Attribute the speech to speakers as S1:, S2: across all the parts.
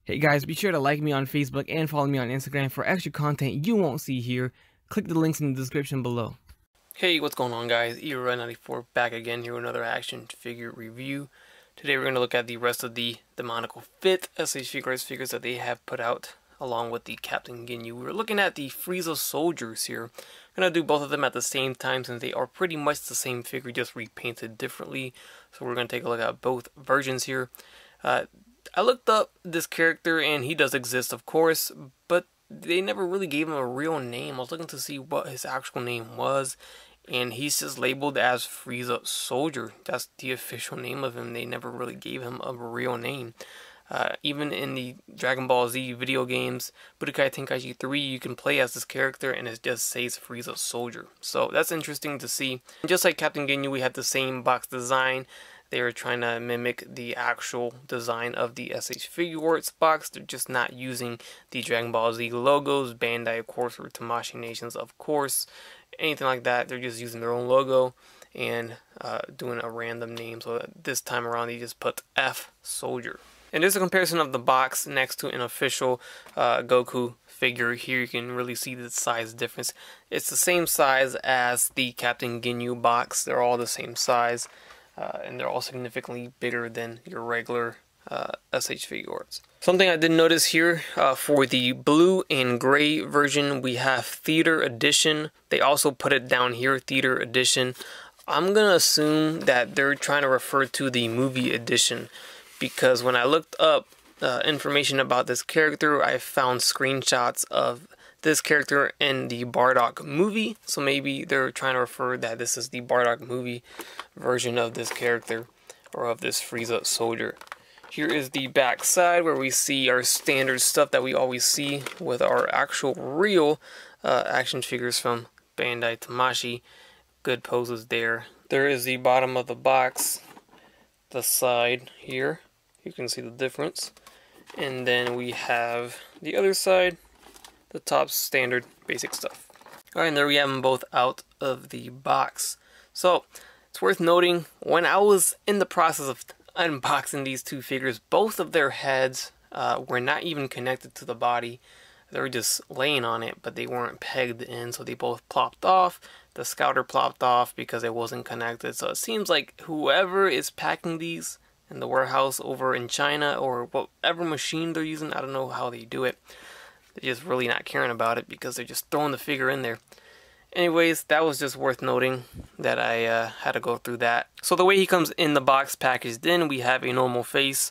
S1: Hey guys, be sure to like me on Facebook and follow me on Instagram for extra content you won't see here. Click the links in the description below.
S2: Hey, what's going on guys? ERA94 back again here with another action figure review. Today we're going to look at the rest of the Demoniacal 5th SH Figuarts figures that they have put out along with the Captain Ginyu. We're looking at the Frieza Soldiers here. I'm going to do both of them at the same time since they are pretty much the same figure, just repainted differently. So we're going to take a look at both versions here. I looked up this character and he does exist of course, but they never really gave him a real name. I was looking to see what his actual name was, and he's just labeled as Frieza Soldier. That's the official name of him. They never really gave him a real name. Even in the Dragon Ball Z video games, Budokai Tenkaichi 3, you can play as this character and it just says Frieza Soldier. So that's interesting to see. And just like Captain Ginyu, we have the same box design. They are trying to mimic the actual design of the SH Figuarts box. They're just not using the Dragon Ball Z logos, Bandai of course, or Tamashii Nations of course, anything like that. They're just using their own logo and doing a random name. So this time around they just put F Soldier. And there's a comparison of the box next to an official Goku figure. Here you can really see the size difference. It's the same size as the Captain Ginyu box. They're all the same size. And they're all significantly bigger than your regular SH Figuarts. Something I did notice here, for the blue and gray version, we have Theater Edition. They also put it down here, Theater Edition. I'm going to assume that they're trying to refer to the movie edition, because when I looked up information about this character, I found screenshots of this character in the Bardock movie, so maybe they're trying to refer that this is the Bardock movie version of this character, or of this Frieza Soldier. Here is the back side where we see our standard stuff that we always see with our actual real action figures from Bandai Tamashii. Good poses there. There is the bottom of the box, the side here. You can see the difference. And then we have the other side, the top standard basic stuff. Alright, and there we have them both out of the box. So, it's worth noting, when I was in the process of unboxing these two figures, both of their heads were not even connected to the body. They were just laying on it, but they weren't pegged in, so they both plopped off. The scouter plopped off because it wasn't connected. So it seems like whoever is packing these in the warehouse over in China, or whatever machine they're using, I don't know how they do it. They're just really not caring about it because they're just throwing the figure in there. Anyways, that was just worth noting that I had to go through that. So the way he comes in the box packaged in, we have a normal face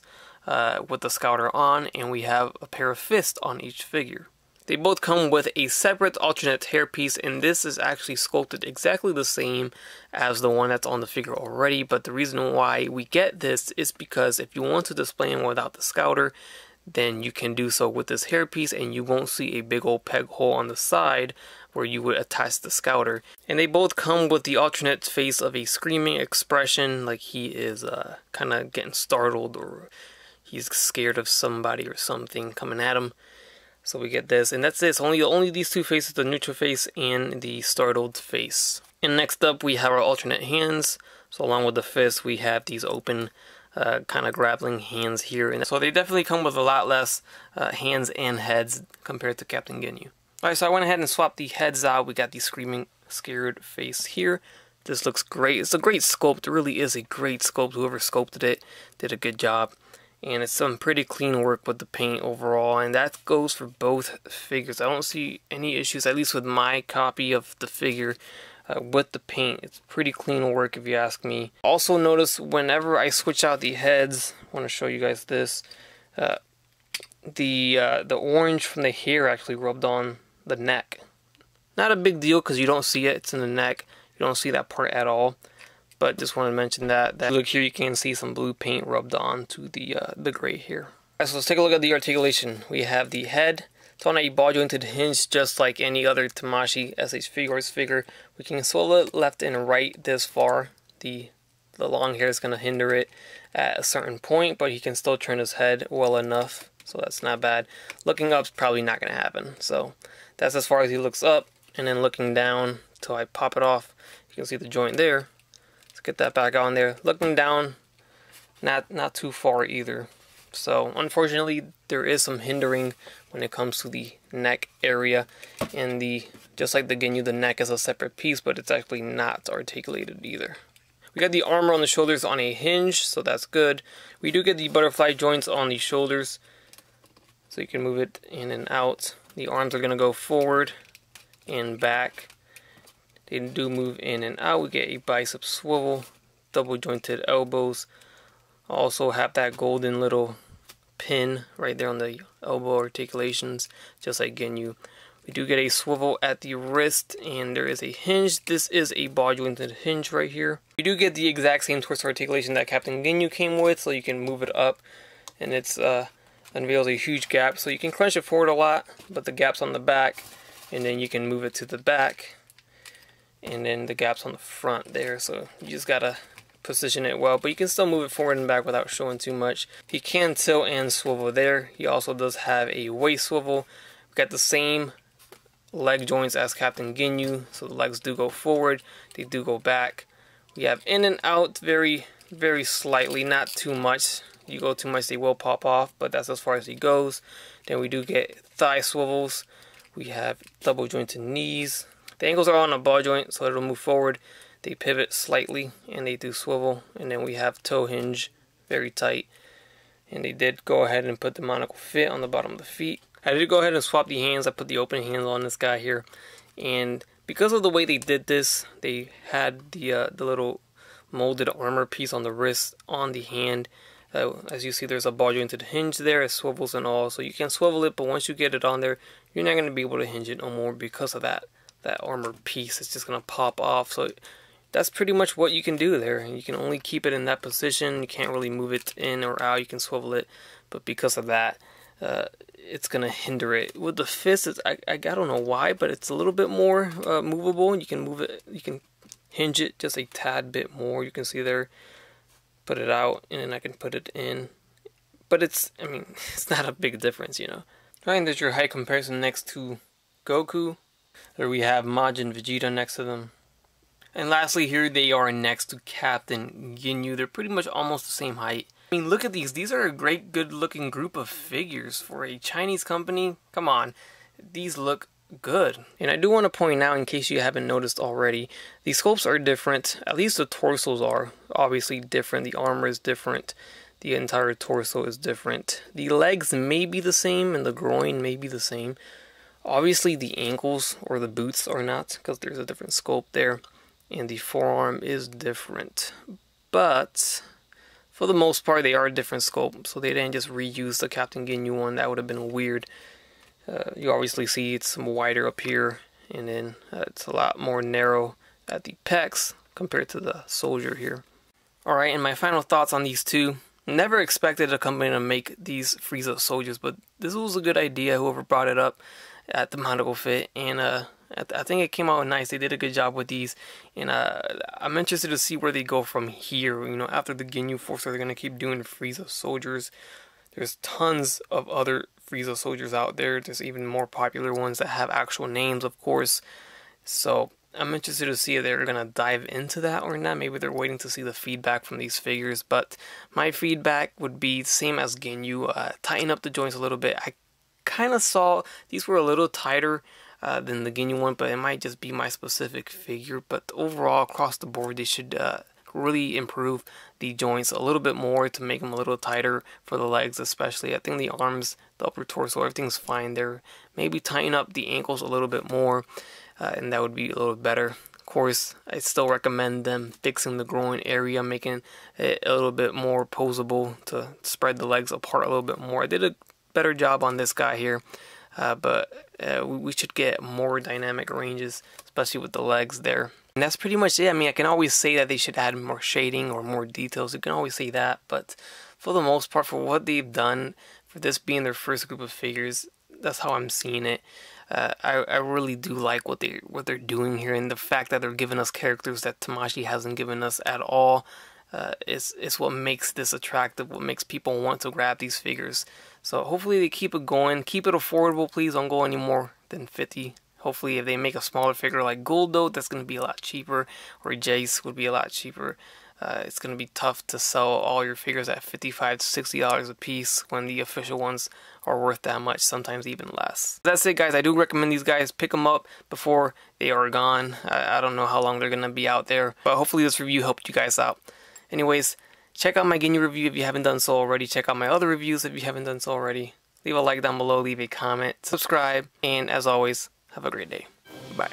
S2: with the scouter on, and we have a pair of fists on each figure. They both come with a separate alternate hairpiece, and this is actually sculpted exactly the same as the one that's on the figure already, but the reason why we get this is because if you want to display him without the scouter, then you can do so with this hairpiece, and you won't see a big old peg hole on the side where you would attach the scouter. And they both come with the alternate face of a screaming expression, like he is kind of getting startled, or he's scared of somebody or something coming at him. So we get this, and that's it. Only these two faces, the neutral face and the startled face. And next up we have our alternate hands. So along with the fist, we have these open kind of grappling hands here. And so they definitely come with a lot less hands and heads compared to Captain Ginyu. Alright, so I went ahead and swapped the heads out. We got the screaming scared face here. This looks great. It's a great sculpt. It really is a great sculpt. Whoever sculpted it did a good job. And it's some pretty clean work with the paint overall, and that goes for both figures. I don't see any issues, at least with my copy of the figure, with the paint. It's pretty clean work if you ask me. Also notice whenever I switch out the heads, I want to show you guys this, the orange from the hair actually rubbed on the neck. Not a big deal because you don't see it, it's in the neck. You don't see that part at all. But just want to mention that look here, you can see some blue paint rubbed on to the gray here. Alright, so let's take a look at the articulation. We have the head. It's on a ball jointed hinge, just like any other Tamashii SH Figuarts figure. We can swivel it left and right this far. The long hair is going to hinder it at a certain point, but he can still turn his head well enough, so that's not bad. Looking up is probably not going to happen. So that's as far as he looks up, and then looking down till I pop it off, you can see the joint there. Let's get that back on there. Looking down, not too far either. So unfortunately there is some hindering when it comes to the neck area, and just like the Ginyu, the neck is a separate piece, but it's actually not articulated either. We got the armor on the shoulders on a hinge, so that's good. We do get the butterfly joints on the shoulders, so you can move it in and out. The arms are going to go forward and back. They do move in and out. We get a bicep swivel, double jointed elbows. Also have that golden little pin right there on the elbow articulations, just like Ginyu. We do get a swivel at the wrist, and there is a hinge. This is a ball jointed hinge right here. We do get the exact same torso articulation that Captain Ginyu came with, so you can move it up, and it's unveils a huge gap, so you can crunch it forward a lot, but the gap's on the back, and then you can move it to the back, and then the gap's on the front there, so you just gotta position it well, but you can still move it forward and back without showing too much. He can tilt and swivel there. He also does have a waist swivel. We've got the same leg joints as Captain Ginyu, so the legs do go forward, they do go back. We have in and out very slightly, not too much. You go too much, they will pop off, but that's as far as he goes. Then we do get thigh swivels. We have double jointed knees. The ankles are on a ball joint, so it'll move forward. They pivot slightly, and they do swivel. And then we have toe hinge, very tight. And they did go ahead and put the Demoniacal fit on the bottom of the feet. I did go ahead and swap the hands. I put the open hands on this guy here. And because of the way they did this, they had the little molded armor piece on the wrist, on the hand. As you see, there's a ball jointed hinge there, it swivels and all, so you can swivel it, but once you get it on there, you're not going to be able to hinge it no more because of that armor piece. It's just going to pop off. So that's pretty much what you can do there. You can only keep it in that position. You can't really move it in or out. You can swivel it, but because of that, it's going to hinder it. With the fist, I don't know why, but it's a little bit more movable. You can move it, you can hinge it just a tad bit more. You can see there, put it out, and then I can put it in. But it's not a big difference, you know. Alright, there's your height comparison next to Goku. There we have Majin Vegeta next to them. And lastly, here they are next to Captain Ginyu. They're pretty much almost the same height. I mean, look at these. These are a great, good-looking group of figures for a Chinese company. Come on. These look good. And I do want to point out, in case you haven't noticed already, the sculpts are different. At least the torsos are obviously different. The armor is different. The entire torso is different. The legs may be the same, and the groin may be the same. Obviously, the ankles or the boots are not, because there's a different sculpt there. And the forearm is different. But for the most part, they are different sculpts. So they didn't just reuse the Captain Ginyu one. That would have been weird. You obviously see it's wider up here, and then it's a lot more narrow at the pecs compared to the soldier here. Alright, and my final thoughts on these two. Never expected a company to make these Frieza Soldiers, but this was a good idea, whoever brought it up at the Demoniacal fit, and I think it came out nice. They did a good job with these, and I'm interested to see where they go from here. You know, after the Ginyu Force, are they going to keep doing Frieza Soldiers? There's tons of other Frieza Soldiers out there. There's even more popular ones that have actual names, of course. So I'm interested to see if they're going to dive into that or not. Maybe they're waiting to see the feedback from these figures. But my feedback would be same as Ginyu. Tighten up the joints a little bit. I kind of saw these were a little tighter than the Ginyu one, but it might just be my specific figure. But overall, across the board, they should really improve the joints a little bit more to make them a little tighter for the legs, especially. I think the arms, the upper torso, everything's fine there. Maybe tighten up the ankles a little bit more, and that would be a little better. Of course, I still recommend them fixing the groin area, making it a little bit more posable to spread the legs apart a little bit more. I did a better job on this guy here, but we should get more dynamic ranges, especially with the legs there. And that's pretty much it. I mean, I can always say that they should add more shading or more details. You can always say that, but for the most part, for what they've done, for this being their first group of figures, that's how I'm seeing it. I really do like what they're doing here, and the fact that they're giving us characters that Tamashii hasn't given us at all. It's what makes this attractive, what makes people want to grab these figures. So hopefully they keep it going, keep it affordable. Please don't go any more than 50. Hopefully if they make a smaller figure like Goldo, that's going to be a lot cheaper, or Jace would be a lot cheaper. It's going to be tough to sell all your figures at $55 to $60 a piece when the official ones are worth that much, sometimes even less. That's it, guys. I do recommend these guys. Pick them up before they are gone. I don't know how long they're going to be out there, but hopefully this review helped you guys out. Anyways, check out my Ginyu review if you haven't done so already. Check out my other reviews if you haven't done so already. Leave a like down below, leave a comment, subscribe, and as always, have a great day. Bye.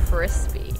S3: Crispy.